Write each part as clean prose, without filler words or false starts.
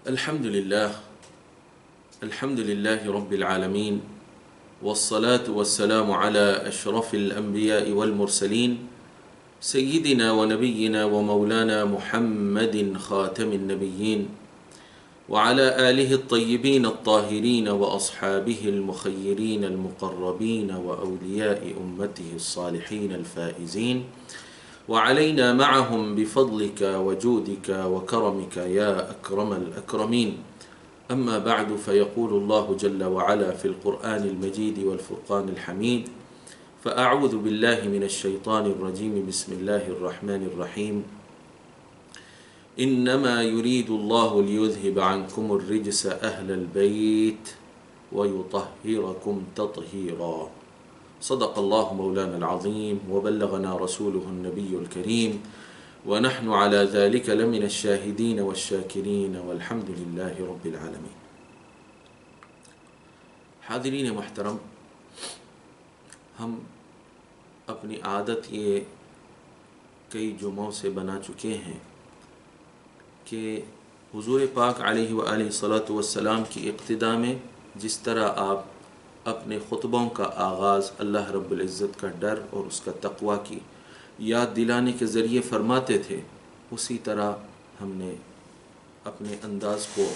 الحمد لله رب العالمين، والصلاة والسلام على أشرف الأنبياء والمرسلين سيدنا ونبينا ومولانا محمد خاتم النبيين، وعلى آله الطيبين الطاهرين وأصحابه المخيرين المقربين وأولياء أمته الصالحين الفائزين، وعلينا معهم بفضلك وجودك وكرمك يا أكرم الأكرمين. أما بعد، فيقول الله جل وعلا في القرآن المجيد والفرقان الحميد: فأعوذ بالله من الشيطان الرجيم، بسم الله الرحمن الرحيم. إنما يريد الله ليذهب عنكم الرجس أهل البيت ويطهركم تطهيرا. صدق الله مولانا العظيم وبلغنا رسوله النبي الكريم، ونحن على ذلك لمن الشاهدين والشاكرين والحمد لله رب العالمين. حاضرین محترم، ہم اپنی عادت یہ کئی جمعوں سے بنا چکے ہیں کہ حضور پاک علیہ وآلہ الصلاۃ والسلام کی اقتداء میں جس طرح آپ اپنے خطبوں کا آغاز اللہ رب العزت کا ڈر اور اس کا تقوی کی یاد دلانے کے ذریعے فرماتے تھے، اسی طرح ہم نے اپنے انداز کو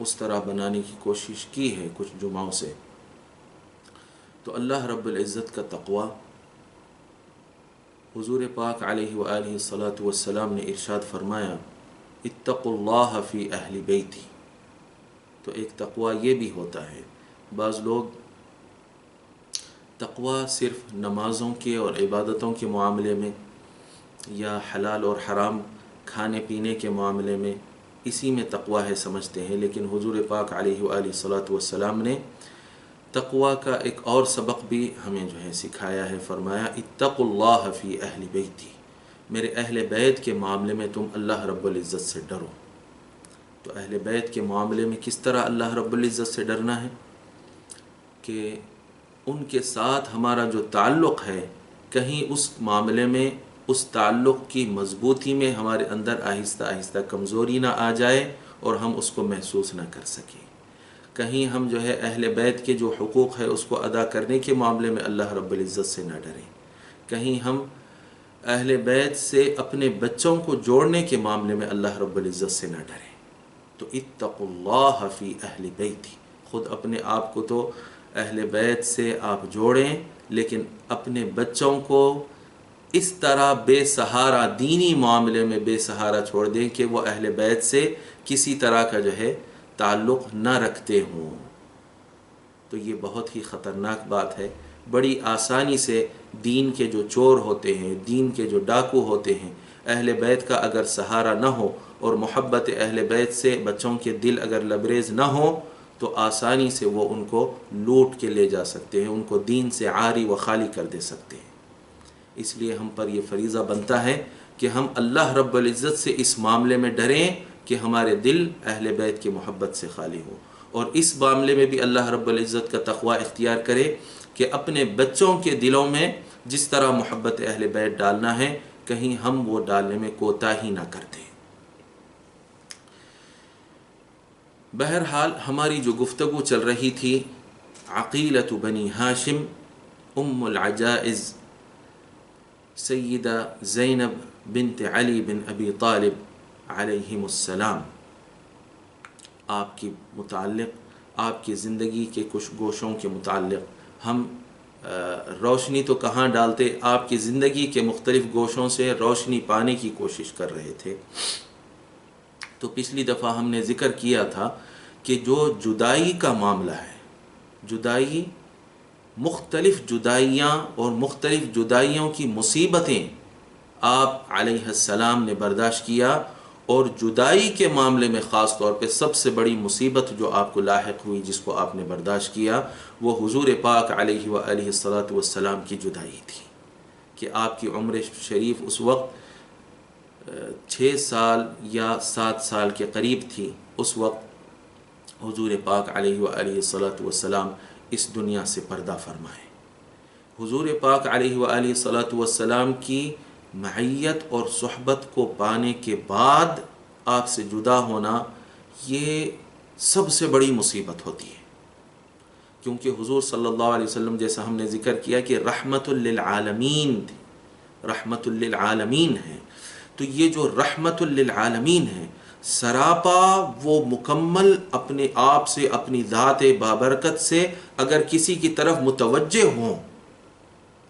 اس طرح بنانے کی کوشش کی ہے کچھ جمعوں سے. تو اللہ رب العزت کا تقوی، حضور پاک علیہ وآلہ الصلاۃ والسلام نے ارشاد فرمایا: اتقوا اللہ فی اہل بیتی. تو ایک تقوی یہ بھی ہوتا ہے. بعض لوگ تقوی صرف نمازوں کے اور عبادتوں کے معاملے میں یا حلال اور حرام کھانے پینے کے معاملے میں اسی میں تقوی ہے سمجھتے ہیں، لیکن حضور پاک علیہ وآلہ الصلاۃ والسلام نے تقوی کا ایک اور سبق بھی ہمیں سکھایا ہے. فرمایا: اتقوا اللہ فی اہل بیتی. میرے اہل بیت کے معاملے میں تم اللہ رب العزت سے ڈرو. تو اہل بیت کے معاملے میں کس طرح اللہ رب العزت سے ڈرنا ہے کہ ان کے ساتھ ہمارا جو تعلق ہے، کہیں اس معاملے میں اس تعلق کی مضبوطی میں ہمارے اندر آہستہ آہستہ کمزوری نہ آ جائے اور ہم اس کو محسوس نہ کر سکیں. کہیں ہم اہل بیت کے جو حقوق ہے اس کو ادا کرنے کے معاملے میں اللہ رب العزت سے نہ ڈریں. کہیں ہم اہل بیت سے اپنے بچوں کو جوڑنے کے معاملے میں اللہ رب العزت سے نہ ڈریں. تو اتقوا اللہ فی اہل بیتی. خود اپنے آپ کو تو اہل بیت سے آپ جوڑیں، لیکن اپنے بچوں کو اس طرح بے سہارا دینی معاملے میں بے سہارا چھوڑ دیں کہ وہ اہل بیت سے کسی طرح کا تعلق نہ رکھتے ہوں. تو یہ بہت ہی خطرناک بات ہے. بڑی آسانی سے دین کے جو چور ہوتے ہیں، دین کے جو ڈاکو ہوتے ہیں، اہل بیت کا اگر سہارا نہ ہو اور محبت اہل بیت سے بچوں کے دل اگر لبریز نہ ہو تو آسانی سے وہ ان کو لوٹ کے لے جا سکتے ہیں، ان کو دین سے عاری و خالی کر دے سکتے ہیں. اس لیے ہم پر یہ فریضہ بنتا ہے کہ ہم اللہ رب العزت سے اس معاملے میں ڈریں کہ ہمارے دل اہل بیت کی محبت سے خالی ہو، اور اس معاملے میں بھی اللہ رب العزت کا تقوی اختیار کرے کہ اپنے بچوں کے دلوں میں جس طرح محبت اہل بیت ڈالنا ہے کہیں ہم وہ ڈالنے میں کوتاہی نہ کر دیں. بہرحال ہماری جو گفتگو چل رہی تھی عقیلۃ بنی ہاشم ام العجائز سیدہ زینب بنت علی بن ابی طالب علیہم السلام، آپ کی متعلق، آپ کی زندگی کے کچھ گوشوں کے متعلق ہم روشنی تو کہاں ڈالتے، آپ کی زندگی کے مختلف گوشوں سے روشنی پانے کی کوشش کر رہے تھے. تو پچھلی دفعہ ہم نے ذکر کیا تھا کہ جو جدائی کا معاملہ ہے، جدائی، مختلف جدائیاں اور مختلف جدائیوں کی مصیبتیں آپ علیہ السلام نے برداشت کیا، اور جدائی کے معاملے میں خاص طور پہ سب سے بڑی مصیبت جو آپ کو لاحق ہوئی، جس کو آپ نے برداشت کیا، وہ حضور پاک علیہ وآلہ الصلاۃ والسلام کی جدائی تھی کہ آپ کی عمر شریف اس وقت 6 سال یا 7 سال کے قریب تھی. اس وقت حضور پاک علیہ وآلہ الصلاۃ والسلام اس دنیا سے پردہ فرمائے. حضور پاک علیہ وآلہ الصلاۃ والسلام کی معیت اور صحبت کو پانے کے بعد آپ سے جدا ہونا، یہ سب سے بڑی مصیبت ہوتی ہے، کیونکہ حضور صلی اللہ علیہ وسلم جیسا ہم نے ذکر کیا کہ رحمت للعالمین تھی، رحمت للعالمین ہے، تو یہ جو رحمت للعالمین ہے سراپا وہ مکمل اپنے آپ سے، اپنی ذات بابرکت سے اگر کسی کی طرف متوجہ ہوں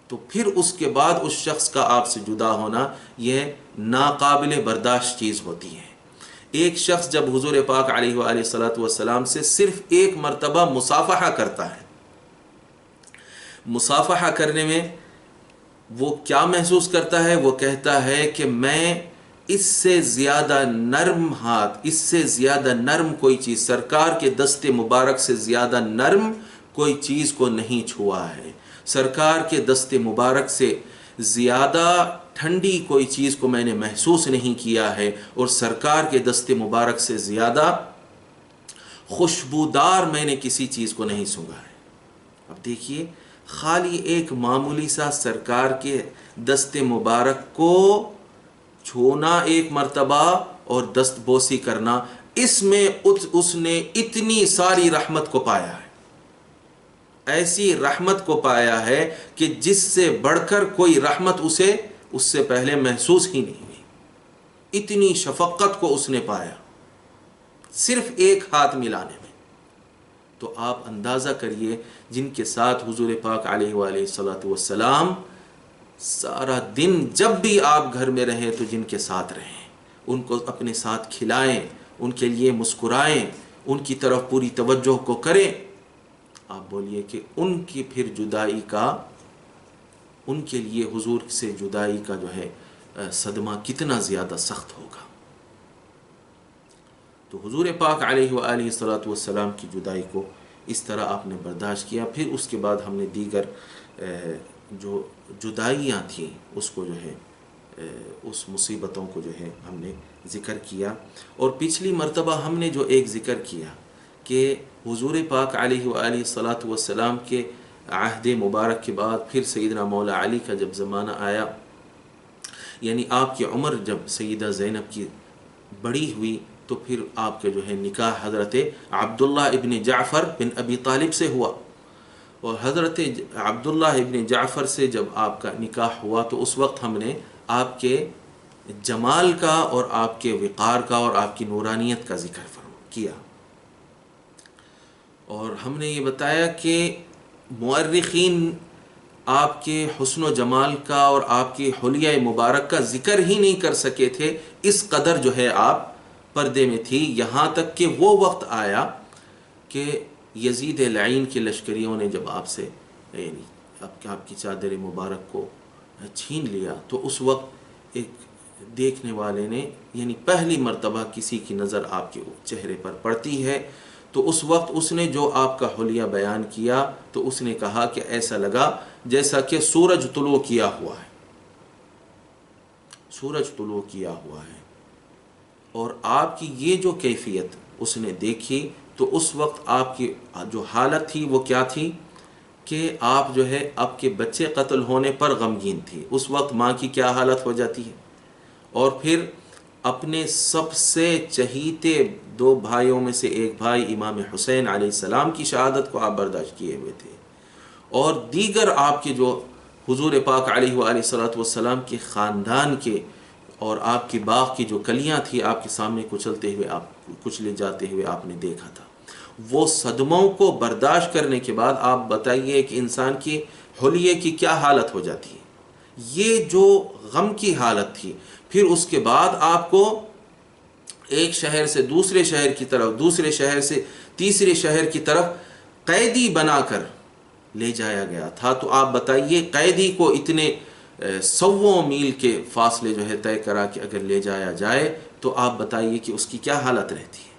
تو پھر اس کے بعد اس شخص کا آپ سے جدا ہونا یہ ناقابل برداشت چیز ہوتی ہے۔ ایک شخص جب حضور پاک علیہ وآلہ صلاۃ والسلام سے صرف ایک مرتبہ مصافحہ کرتا ہے، مصافحہ کرنے میں وہ کیا محسوس کرتا ہے؟ وہ کہتا ہے کہ میں اس سے زیادہ نرم ہاتھ، اس سے زیادہ نرم کوئی چیز، سرکار کے دست مبارک سے زیادہ نرم کوئی چیز کو نہیں چھوا ہے، سرکار کے دست مبارک سے زیادہ ٹھنڈی کوئی چیز کو میں نے محسوس نہیں کیا ہے، اور سرکار کے دست مبارک سے زیادہ خوشبودار میں نے کسی چیز کو نہیں سونگھا ہے۔ اب دیکھیے، خالی ایک معمولی سا سرکار کے دست مبارک کو چھونا ایک مرتبہ اور دست بوسی کرنا، اس میں اس نے اتنی ساری رحمت کو پایا ہے، ایسی رحمت کو پایا ہے کہ جس سے بڑھ کر کوئی رحمت اسے اس سے پہلے محسوس ہی نہیں ہوئی، اتنی شفقت کو اس نے پایا صرف ایک ہاتھ ملانے میں۔ تو آپ اندازہ کریے جن کے ساتھ حضور پاک علیہ وآلہ صلاۃ والسلام سارا دن جب بھی آپ گھر میں رہیں تو جن کے ساتھ رہیں، ان کو اپنے ساتھ کھلائیں، ان کے لیے مسکرائیں، ان کی طرف پوری توجہ کو کریں، آپ بولیے کہ ان کی پھر جدائی کا، ان کے لیے حضور سے جدائی کا جو ہے صدمہ کتنا زیادہ سخت ہوگا۔ تو حضور پاک علیہ وآلہ صلاۃ والسلام کی جدائی کو اس طرح آپ نے برداشت کیا۔ پھر اس کے بعد ہم نے دیگر جو جدائیاں تھیں اس کو جو ہے اس مصیبتوں کو جو ہے ہم نے ذکر کیا، اور پچھلی مرتبہ ہم نے جو ایک ذکر کیا کہ حضور پاک علیہ وآلہ صلاۃ والسلام کے عہد مبارک کے بعد پھر سیدنا مولا علی کا جب زمانہ آیا، یعنی آپ کی عمر جب سیدہ زینب کی بڑی ہوئی تو پھر آپ کے جو ہے نکاح حضرت عبداللہ ابن جعفر بن ابی طالب سے ہوا، اور حضرت عبداللہ ابن جعفر سے جب آپ کا نکاح ہوا تو اس وقت ہم نے آپ کے جمال کا اور آپ کے وقار کا اور آپ کی نورانیت کا ذکر کیا، اور ہم نے یہ بتایا کہ مورخین آپ کے حسن و جمال کا اور آپ کی حلیہ مبارک کا ذکر ہی نہیں کر سکے تھے، اس قدر جو ہے آپ پردے میں تھی، یہاں تک کہ وہ وقت آیا کہ یزید لعین کے لشکریوں نے جب آپ سے یعنی آپ کی چادر مبارک کو چھین لیا تو اس وقت ایک دیکھنے والے نے یعنی پہلی مرتبہ کسی کی نظر آپ کے چہرے پر پڑتی ہے تو اس وقت اس نے جو آپ کا حلیہ بیان کیا تو اس نے کہا کہ ایسا لگا جیسا کہ سورج طلوع کیا ہوا ہے، سورج طلوع کیا ہوا ہے، اور آپ کی یہ جو کیفیت اس نے دیکھی تو اس وقت آپ کی جو حالت تھی وہ کیا تھی کہ آپ جو ہے آپ کے بچے قتل ہونے پر غمگین تھی، اس وقت ماں کی کیا حالت ہو جاتی ہے، اور پھر اپنے سب سے چہیتے دو بھائیوں میں سے ایک بھائی امام حسین علیہ السلام کی شہادت کو آپ برداشت کیے ہوئے تھے، اور دیگر آپ کے جو حضور پاک علیہ وآلہ صلاۃ والسلام کے خاندان کے اور آپ کی باغ کی جو کلیاں تھی آپ کے سامنے کچلتے ہوئے آپ کچلے جاتے ہوئے آپ نے دیکھا تھا، وہ صدموں کو برداشت کرنے کے بعد آپ بتائیے کہ انسان کی حلیے کی کیا حالت ہو جاتی ہے، یہ جو غم کی حالت تھی، پھر اس کے بعد آپ کو ایک شہر سے دوسرے شہر کی طرف، دوسرے شہر سے تیسرے شہر کی طرف قیدی بنا کر لے جایا گیا تھا، تو آپ بتائیے قیدی کو اتنے 100 میل کے فاصلے جو ہے طے کرا کہ اگر لے جایا جائے تو آپ بتائیے کہ اس کی کیا حالت رہتی ہے۔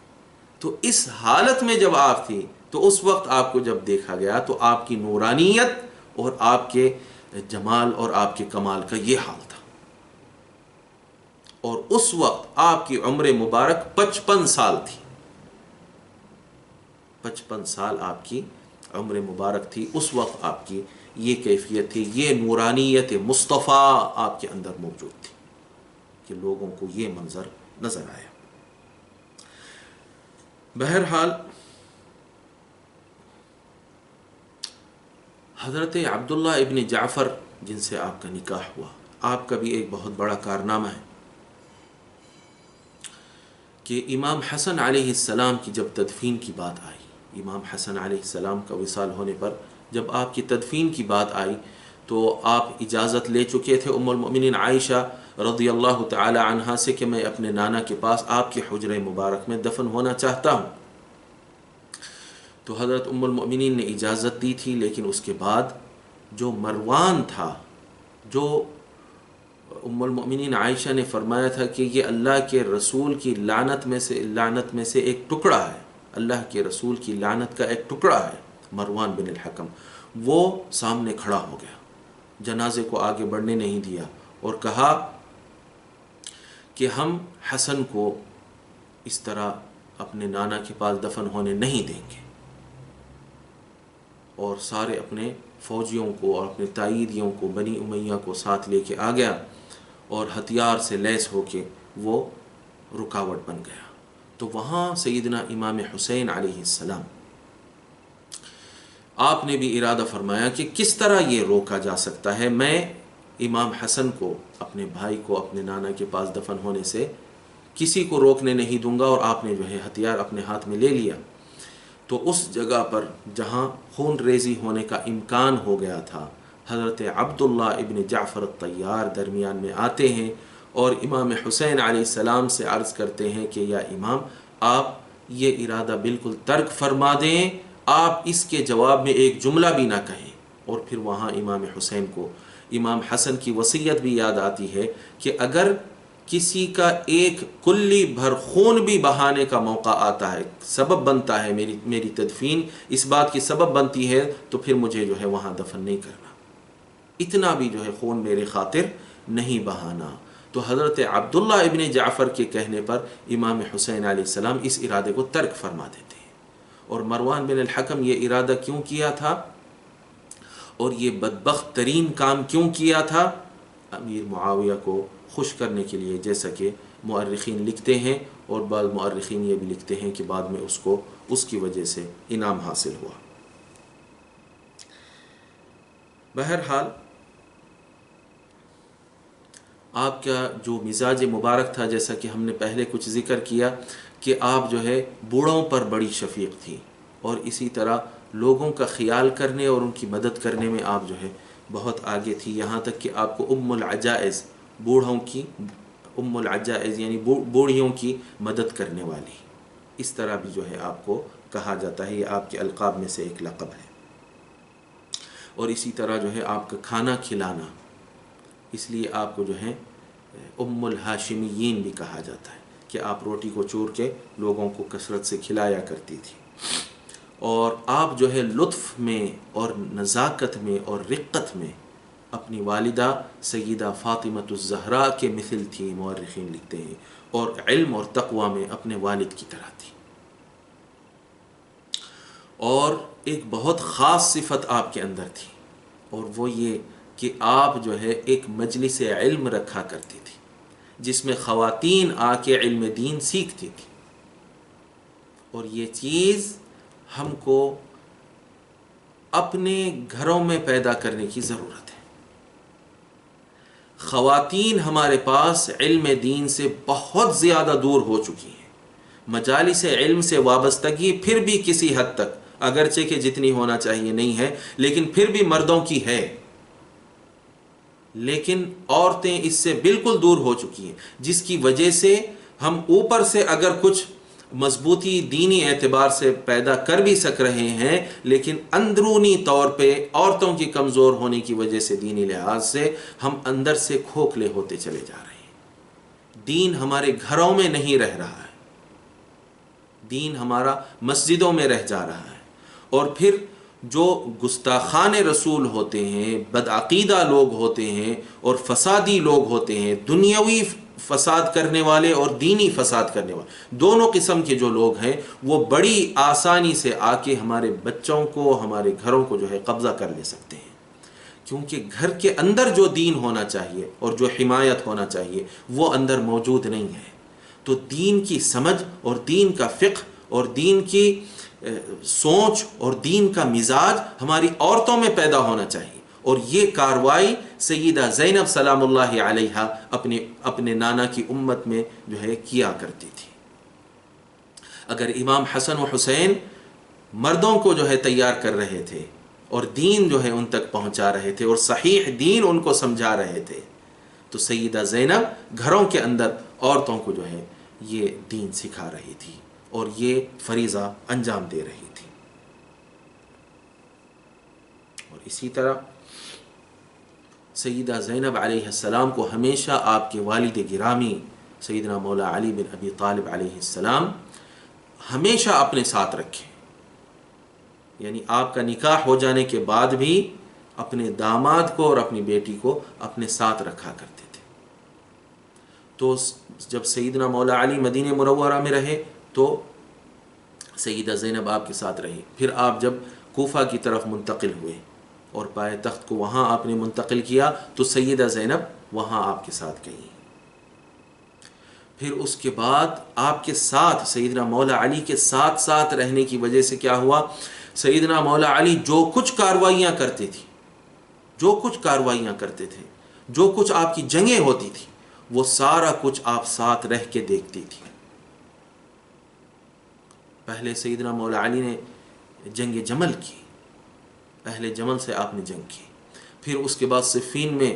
تو اس حالت میں جب آپ تھی تو اس وقت آپ کو جب دیکھا گیا تو آپ کی نورانیت اور آپ کے جمال اور آپ کے کمال کا یہ حال تھا، اور اس وقت آپ کی عمر مبارک 55 سال تھی، 55 سال آپ کی عمر مبارک تھی، اس وقت آپ کی یہ کیفیت تھی، یہ نورانیت مصطفیٰ آپ کے اندر موجود تھی کہ لوگوں کو یہ منظر نظر آیا۔ بہرحال حضرت عبداللہ ابن جعفر جن سے آپ کا نکاح ہوا، آپ کا بھی ایک بہت بڑا کارنامہ ہے کہ امام حسن علیہ السلام کی جب تدفین کی بات آئی، امام حسن علیہ السلام کا وصال ہونے پر جب آپ کی تدفین کی بات آئی تو آپ اجازت لے چکے تھے ام المؤمنین عائشہ رضی اللہ تعالی عنہا سے کہ میں اپنے نانا کے پاس آپ کے حجرہ مبارک میں دفن ہونا چاہتا ہوں. تو حضرت ام المؤمنین نے اجازت دی تھی، لیکن اس کے بعد جو مروان تھا، جو ام المؤمنین عائشہ نے فرمایا تھا کہ یہ اللہ کے رسول کی لعنت میں سے ایک ٹکڑا ہے، اللہ کے رسول کی لعنت کا ایک ٹکڑا ہے مروان بن الحکم، وہ سامنے کھڑا ہو گیا، جنازے کو آگے بڑھنے نہیں دیا اور کہا کہ ہم حسن کو اس طرح اپنے نانا کے پاس دفن ہونے نہیں دیں گے، اور سارے اپنے فوجیوں کو اور اپنے تائیدیوں کو، بنی امیہ کو ساتھ لے کے آ گیا اور ہتھیار سے لیس ہو کے وہ رکاوٹ بن گیا. تو وہاں سیدنا امام حسین علیہ السلام، آپ نے بھی ارادہ فرمایا کہ کس طرح یہ روکا جا سکتا ہے، میں امام حسن کو، اپنے بھائی کو اپنے نانا کے پاس دفن ہونے سے کسی کو روکنے نہیں دوں گا. اور آپ نے جو ہے ہتھیار اپنے ہاتھ میں لے لیا. تو اس جگہ پر جہاں خون ریزی ہونے کا امکان ہو گیا تھا، حضرت عبداللہ ابن جعفر الطیار درمیان میں آتے ہیں اور امام حسین علیہ السلام سے عرض کرتے ہیں کہ یا امام، آپ یہ ارادہ بالکل ترک فرما دیں، آپ اس کے جواب میں ایک جملہ بھی نہ کہیں. اور پھر وہاں امام حسین کو امام حسن کی وصیت بھی یاد آتی ہے کہ اگر کسی کا ایک کلی بھر خون بھی بہانے کا موقع آتا ہے، سبب بنتا ہے، میری تدفین اس بات کی سبب بنتی ہے، تو پھر مجھے جو ہے وہاں دفن نہیں کرنا، اتنا بھی جو ہے خون میرے خاطر نہیں بہانا. تو حضرت عبداللہ ابن جعفر کے کہنے پر امام حسین علیہ السلام اس ارادے کو ترک فرما دیتے ہیں. اور مروان بن الحکم یہ ارادہ کیوں کیا تھا اور یہ بدبخت ترین کام کیوں کیا تھا؟ امیر معاویہ کو خوش کرنے کے لیے، جیسا کہ مؤرخین لکھتے ہیں، اور بعض مؤرخین یہ بھی لکھتے ہیں کہ بعد میں اس کو اس کی وجہ سے انعام حاصل ہوا. بہرحال آپ کا جو مزاج مبارک تھا، جیسا کہ ہم نے پہلے کچھ ذکر کیا کہ آپ جو ہے بوڑھوں پر بڑی شفیق تھی، اور اسی طرح لوگوں کا خیال کرنے اور ان کی مدد کرنے میں آپ جو ہے بہت آگے تھی، یہاں تک کہ آپ کو ام العجائز، بوڑھوں کی ام العجائز یعنی بوڑھیوں کی مدد کرنے والی، اس طرح بھی جو ہے آپ کو کہا جاتا ہے، یہ آپ کے القاب میں سے ایک لقب ہے. اور اسی طرح جو ہے آپ کا کھانا کھلانا، اس لیے آپ کو جو ہے ام الہاشمیین بھی کہا جاتا ہے کہ آپ روٹی کو چور کے لوگوں کو کثرت سے کھلایا کرتی تھی. اور آپ جو ہے لطف میں اور نزاکت میں اور رقت میں اپنی والدہ سیدہ فاطمۃ الزہرا کے مثل تھی، مورخین لکھتے ہیں، اور علم اور تقوی میں اپنے والد کی طرح تھی. اور ایک بہت خاص صفت آپ کے اندر تھی، اور وہ یہ کہ آپ جو ہے ایک مجلس علم رکھا کرتی تھی جس میں خواتین آ کے علم دین سیکھتی تھی. اور یہ چیز ہم کو اپنے گھروں میں پیدا کرنے کی ضرورت ہے. خواتین ہمارے پاس علم دین سے بہت زیادہ دور ہو چکی ہیں، مجالس علم سے وابستگی پھر بھی کسی حد تک، اگرچہ کہ جتنی ہونا چاہیے نہیں ہے، لیکن پھر بھی مردوں کی ہے، لیکن عورتیں اس سے بالکل دور ہو چکی ہیں، جس کی وجہ سے ہم اوپر سے اگر کچھ مضبوطی دینی اعتبار سے پیدا کر بھی سک رہے ہیں، لیکن اندرونی طور پہ عورتوں کی کمزور ہونے کی وجہ سے دینی لحاظ سے ہم اندر سے کھوکھلے ہوتے چلے جا رہے ہیں. دین ہمارے گھروں میں نہیں رہ رہا ہے، دین ہمارا مسجدوں میں رہ جا رہا ہے. اور پھر جو گستاخان رسول ہوتے ہیں، بدعقیدہ لوگ ہوتے ہیں اور فسادی لوگ ہوتے ہیں، دنیاوی فساد کرنے والے اور دینی فساد کرنے والے، دونوں قسم کے جو لوگ ہیں، وہ بڑی آسانی سے آ کے ہمارے بچوں کو، ہمارے گھروں کو جو ہے قبضہ کر لے سکتے ہیں. کیونکہ گھر کے اندر جو دین ہونا چاہیے اور جو حمایت ہونا چاہیے وہ اندر موجود نہیں ہے. تو دین کی سمجھ اور دین کا فقہ اور دین کی سوچ اور دین کا مزاج ہماری عورتوں میں پیدا ہونا چاہیے. اور یہ کاروائی سیدہ زینب سلام اللہ علیہا اپنے نانا کی امت میں جو ہے کیا کرتی تھی. اگر امام حسن و حسین مردوں کو جو ہے تیار کر رہے تھے اور دین جو ہے ان تک پہنچا رہے تھے اور صحیح دین ان کو سمجھا رہے تھے، تو سیدہ زینب گھروں کے اندر عورتوں کو جو ہے یہ دین سکھا رہی تھی اور یہ فریضہ انجام دے رہی تھی. اور اسی طرح سیدہ زینب علیہ السلام کو ہمیشہ آپ کے والد گرامی سیدنا مولا علی بن ابی طالب علیہ السلام ہمیشہ اپنے ساتھ رکھیں. یعنی آپ کا نکاح ہو جانے کے بعد بھی اپنے داماد کو اور اپنی بیٹی کو اپنے ساتھ رکھا کرتے تھے. تو جب سیدنا مولا علی مدینہ منورہ میں رہے تو سیدہ زینب آپ کے ساتھ رہی. پھر آپ جب کوفہ کی طرف منتقل ہوئے اور پائے تخت کو وہاں آپ نے منتقل کیا تو سیدہ زینب وہاں آپ کے ساتھ گئیں. پھر اس کے بعد آپ کے ساتھ سیدنا مولا علی کے ساتھ ساتھ رہنے کی وجہ سے کیا ہوا، سیدنا مولا علی جو کچھ کاروائیاں کرتے تھے، جو کچھ آپ کی جنگیں ہوتی تھی، وہ سارا کچھ آپ ساتھ رہ کے دیکھتی تھی. پہلے سیدنا مولا علی نے جنگ جمل کی، پہلے جمل سے آپ نے جنگ کی. پھر اس کے بعد صفین میں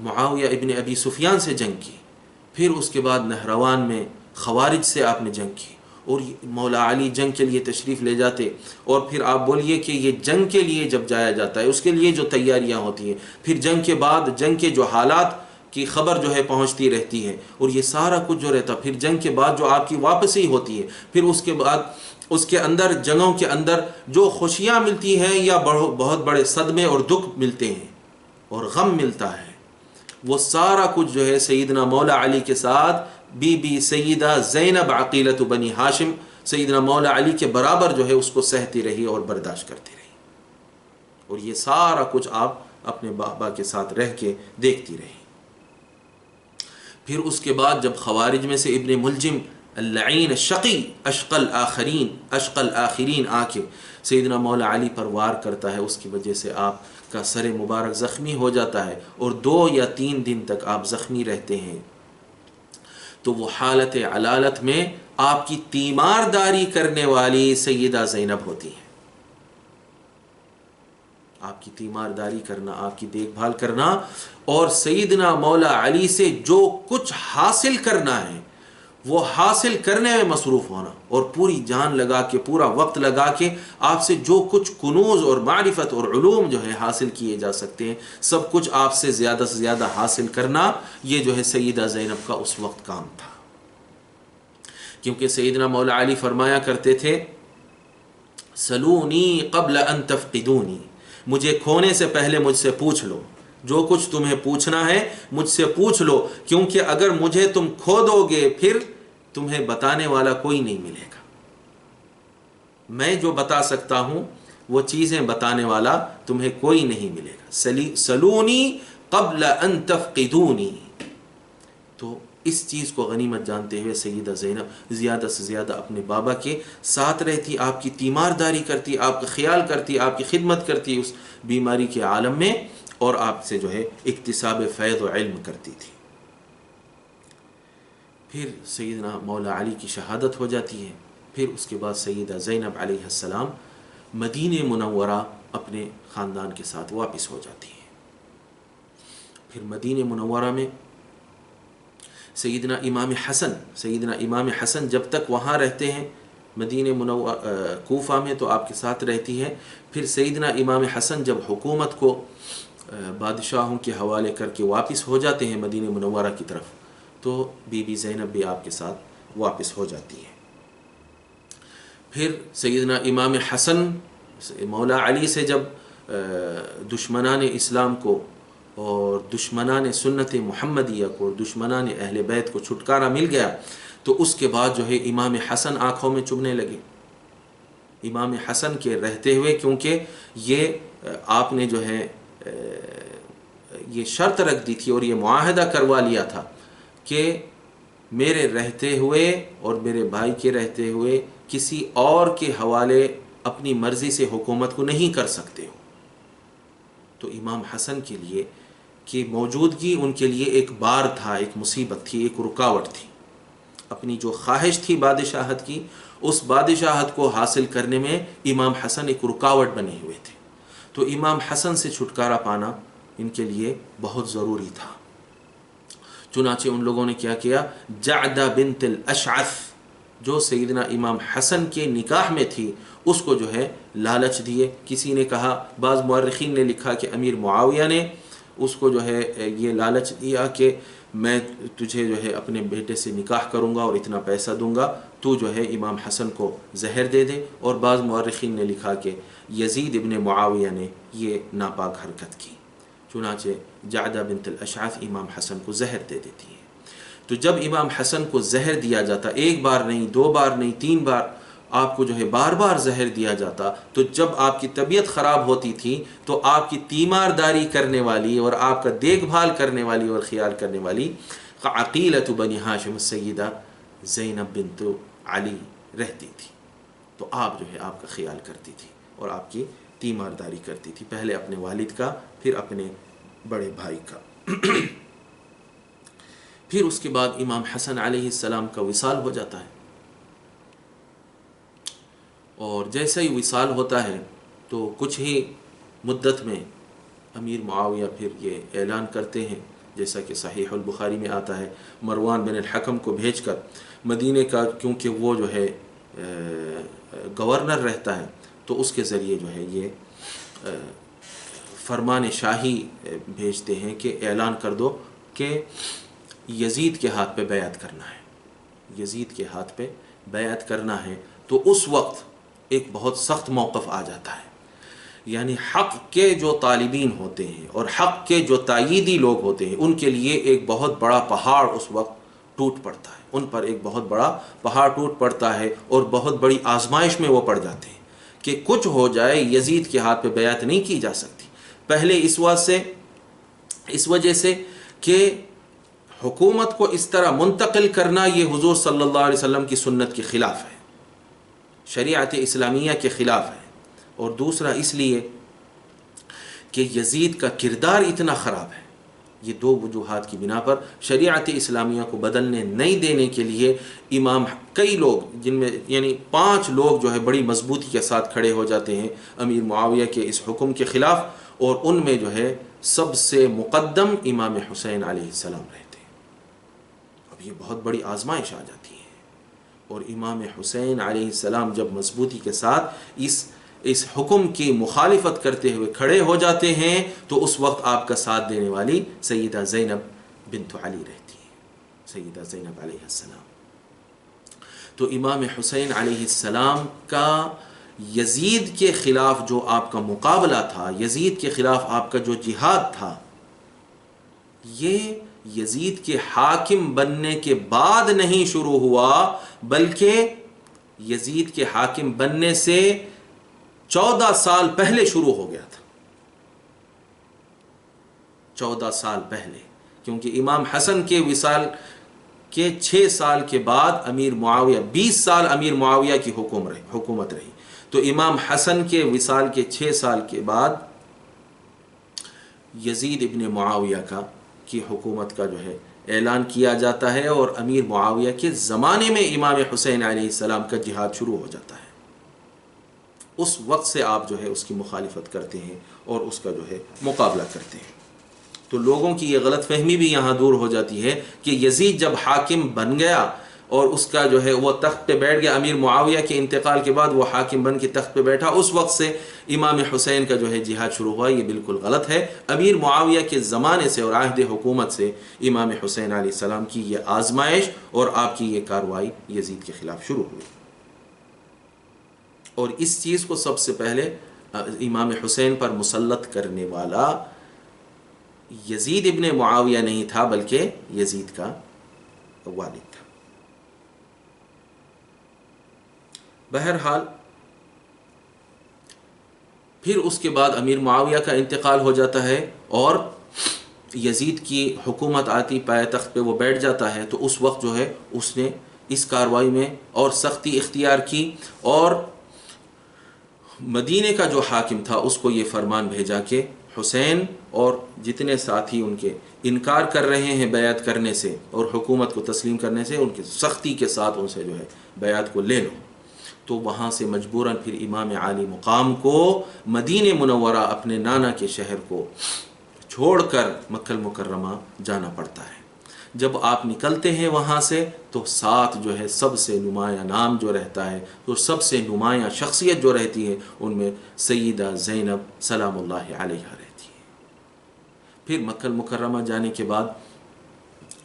معاویہ ابن ابی سفیان سے جنگ کی. پھر اس کے بعد نہروان میں خوارج سے آپ نے جنگ کی. اور مولا علی جنگ کے لیے تشریف لے جاتے، اور پھر آپ بولیے کہ یہ جنگ کے لیے جب جایا جاتا ہے اس کے لیے جو تیاریاں ہوتی ہیں، پھر جنگ کے بعد جنگ کے جو حالات کی خبر جو ہے پہنچتی رہتی ہے، اور یہ سارا کچھ جو رہتا، پھر جنگ کے بعد جو آپ کی واپسی ہوتی ہے، پھر اس کے بعد اس کے اندر جنگوں کے اندر جو خوشیاں ملتی ہیں یا بہت بڑے صدمے اور دکھ ملتے ہیں اور غم ملتا ہے، وہ سارا کچھ جو ہے سیدنا مولا علی کے ساتھ بی بی سیدہ زینب عقیلۃ بنی ہاشم سیدنا مولا علی کے برابر جو ہے اس کو سہتی رہی اور برداشت کرتی رہی. اور یہ سارا کچھ آپ اپنے بابا کے ساتھ رہ کے دیکھتی رہی. پھر اس کے بعد جب خوارج میں سے ابن ملجم اللعین الشقی اشقل آخرین آ کے سیدنا مولا علی پر وار کرتا ہے، اس کی وجہ سے آپ کا سر مبارک زخمی ہو جاتا ہے اور 2 یا 3 دن تک آپ زخمی رہتے ہیں. تو وہ حالت علالت میں آپ کی تیمارداری کرنے والی سیدہ زینب ہوتی ہیں. آپ کی تیمارداری کرنا، آپ کی دیکھ بھال کرنا، اور سیدنا مولا علی سے جو کچھ حاصل کرنا ہے وہ حاصل کرنے میں مصروف ہونا، اور پوری جان لگا کے، پورا وقت لگا کے آپ سے جو کچھ کنوز اور معرفت اور علوم جو ہے حاصل کیے جا سکتے ہیں، سب کچھ آپ سے زیادہ حاصل کرنا، یہ جو ہے سیدہ زینب کا اس وقت کام تھا. کیونکہ سیدنا مولا علی فرمایا کرتے تھے، سلونی قبل ان تفقدونی، مجھے کھونے سے پہلے مجھ سے پوچھ لو، جو کچھ تمہیں پوچھنا ہے مجھ سے پوچھ لو، کیونکہ اگر مجھے تم کھو دو گے پھر تمہیں بتانے والا کوئی نہیں ملے گا. میں جو بتا سکتا ہوں وہ چیزیں بتانے والا تمہیں کوئی نہیں ملے گا. سلونی قبل ان تفقدونی. تو اس چیز کو غنیمت جانتے ہوئے سیدہ زینب زیادہ سے زیادہ اپنے بابا کے ساتھ رہتی، آپ کی تیمارداری کرتی، آپ کا خیال کرتی، آپ کی خدمت کرتی اس بیماری کے عالم میں، اور آپ سے جو ہے اکتساب فیض و علم کرتی تھی. پھر سیدنا مولا علی کی شہادت ہو جاتی ہے. پھر اس کے بعد سیدہ زینب علیہ السلام مدینہ منورہ اپنے خاندان کے ساتھ واپس ہو جاتی ہیں. پھر مدینہ منورہ میں سیدنا امام حسن جب تک وہاں رہتے ہیں مدینہ کوفہ میں تو آپ کے ساتھ رہتی ہے. پھر سیدنا امام حسن جب حکومت کو بادشاہوں کے حوالے کر کے واپس ہو جاتے ہیں مدینہ منورہ کی طرف، تو بی بی زینب بھی آپ کے ساتھ واپس ہو جاتی ہے. پھر سیدنا امام حسن مولا علی سے جب دشمنان اسلام کو اور دشمنان سنت محمدیہ کو، دشمنان اہل بیت کو چھٹکارا مل گیا، تو اس کے بعد جو ہے امام حسن آنکھوں میں چبھنے لگے. امام حسن کے رہتے ہوئے، کیونکہ یہ آپ نے جو ہے یہ شرط رکھ دی تھی اور یہ معاہدہ کروا لیا تھا کہ میرے رہتے ہوئے اور میرے بھائی کے رہتے ہوئے کسی اور کے حوالے اپنی مرضی سے حکومت کو نہیں کر سکتے ہو. تو امام حسن کے لیے کہ موجودگی ان کے لیے ایک بار تھا، ایک مصیبت تھی، ایک رکاوٹ تھی. اپنی جو خواہش تھی بادشاہت کی، اس بادشاہت کو حاصل کرنے میں امام حسن ایک رکاوٹ بنے ہوئے تھے. تو امام حسن سے چھٹکارا پانا ان کے لیے بہت ضروری تھا. چنانچہ ان لوگوں نے کیا کیا، جعدہ بنت الاشعث جو سیدنا امام حسن کے نکاح میں تھی اس کو جو ہے لالچ دیے. کسی نے کہا، بعض مورخین نے لکھا کہ امیر معاویہ نے اس کو جو ہے یہ لالچ دیا کہ میں تجھے جو ہے اپنے بیٹے سے نکاح کروں گا اور اتنا پیسہ دوں گا، تو جو ہے امام حسن کو زہر دے دے. اور بعض مورخین نے لکھا کہ یزید ابن معاویہ نے یہ ناپاک حرکت کی. چنانچہ جعدہ بنت الاشعث امام حسن کو زہر دے دیتی ہے. تو جب امام حسن کو زہر دیا جاتا، ایک بار نہیں، دو بار نہیں، 3 بار آپ کو جو ہے بار بار زہر دیا جاتا، تو جب آپ کی طبیعت خراب ہوتی تھی تو آپ کی تیمارداری کرنے والی اور آپ کا دیکھ بھال کرنے والی اور خیال کرنے والی عقیلۃ بنی ہاشم السیدہ زینب بنت علی رہتی تھی. تو آپ جو ہے آپ کا خیال کرتی تھی اور آپ کی تیمارداری کرتی تھی، پہلے اپنے والد کا، پھر اپنے بڑے بھائی کا. پھر اس کے بعد امام حسن علیہ السلام کا وصال ہو جاتا ہے. اور جیسے ہی وصال ہوتا ہے تو کچھ ہی مدت میں امیر معاویہ پھر یہ اعلان کرتے ہیں، جیسا کہ صحیح البخاری میں آتا ہے، مروان بن الحکم کو بھیج کر مدینے کا، کیونکہ وہ جو ہے گورنر رہتا ہے، تو اس کے ذریعے جو ہے یہ فرمان شاہی بھیجتے ہیں کہ اعلان کر دو کہ یزید کے ہاتھ پہ بیعت کرنا ہے، یزید کے ہاتھ پہ بیعت کرنا ہے. تو اس وقت ایک بہت سخت موقف آ جاتا ہے. یعنی حق کے جو طالبین ہوتے ہیں اور حق کے جو تائیدی لوگ ہوتے ہیں ان کے لیے ایک بہت بڑا پہاڑ اس وقت ٹوٹ پڑتا ہے. ان پر ایک بہت بڑا پہاڑ ٹوٹ پڑتا ہے اور بہت بڑی آزمائش میں وہ پڑ جاتے ہیں کہ کچھ ہو جائے، یزید کے ہاتھ پہ بیعت نہیں کی جا سکتی. پہلے اس وجہ سے کہ حکومت کو اس طرح منتقل کرنا یہ حضور صلی اللہ علیہ وسلم کی سنت کے خلاف ہے، شریعت اسلامیہ کے خلاف ہے. اور دوسرا اس لیے کہ یزید کا کردار اتنا خراب ہے. یہ 2 وجوہات کی بنا پر شریعت اسلامیہ کو بدلنے نہیں دینے کے لیے امام کئی لوگ، جن میں یعنی 5 لوگ جو ہے بڑی مضبوطی کے ساتھ کھڑے ہو جاتے ہیں امیر معاویہ کے اس حکم کے خلاف، اور ان میں جو ہے سب سے مقدم امام حسین علیہ السلام رہتے ہیں. اب یہ بہت بڑی آزمائش آ جاتی ہے، اور امام حسین علیہ السلام جب مضبوطی کے ساتھ اس حکم کی مخالفت کرتے ہوئے کھڑے ہو جاتے ہیں تو اس وقت آپ کا ساتھ دینے والی سیدہ زینب بنت علی رہتی ہے، سیدہ زینب علیہ السلام. تو امام حسین علیہ السلام کا یزید کے خلاف جو آپ کا مقابلہ تھا، یزید کے خلاف آپ کا جو جہاد تھا، یہ یزید کے حاکم بننے کے بعد نہیں شروع ہوا، بلکہ یزید کے حاکم بننے سے 14 سال پہلے شروع ہو گیا تھا. 14 سال پہلے، کیونکہ امام حسن کے وصال کے 6 سال کے بعد امیر معاویہ، 20 سال امیر معاویہ کی حکومت رہی. تو امام حسن کے وصال کے 6 سال کے بعد یزید ابن معاویہ کی حکومت کا جو ہے اعلان کیا جاتا ہے، اور امیر معاویہ کے زمانے میں امام حسین علیہ السلام کا جہاد شروع ہو جاتا ہے. اس وقت سے آپ جو ہے اس کی مخالفت کرتے ہیں اور اس کا جو ہے مقابلہ کرتے ہیں. تو لوگوں کی یہ غلط فہمی بھی یہاں دور ہو جاتی ہے کہ یزید جب حاکم بن گیا اور اس کا جو ہے وہ تخت پہ بیٹھ گیا، امیر معاویہ کے انتقال کے بعد وہ حاکم بن کے تخت پہ بیٹھا، اس وقت سے امام حسین کا جو ہے جہاد شروع ہوا. یہ بالکل غلط ہے. امیر معاویہ کے زمانے سے اور عہد حکومت سے امام حسین علیہ السلام کی یہ آزمائش اور آپ کی یہ کارروائی یزید کے خلاف شروع ہوئی. اور اس چیز کو سب سے پہلے امام حسین پر مسلط کرنے والا یزید ابن معاویہ نہیں تھا، بلکہ یزید کا والد تھا. بہرحال پھر اس کے بعد امیر معاویہ کا انتقال ہو جاتا ہے اور یزید کی حکومت آتی، پائے تخت پہ وہ بیٹھ جاتا ہے. تو اس وقت جو ہے اس نے اس کارروائی میں اور سختی اختیار کی، اور مدینے کا جو حاکم تھا اس کو یہ فرمان بھیجا کہ حسین اور جتنے ساتھی ان کے انکار کر رہے ہیں بیعت کرنے سے اور حکومت کو تسلیم کرنے سے، ان کی سختی کے ساتھ ان سے جو ہے بیعت کو لے لو۔ تو وہاں سے مجبوراً پھر امام عالی مقام کو مدینہ منورہ اپنے نانا کے شہر کو چھوڑ کر مکہ المکرمہ جانا پڑتا ہے۔ جب آپ نکلتے ہیں وہاں سے تو ساتھ جو ہے سب سے نمایاں نام جو رہتا ہے، تو سب سے نمایاں شخصیت جو رہتی ہے ان میں سیدہ زینب سلام اللہ علیہا رہتی ہے۔ پھر مکہ المکرمہ جانے کے بعد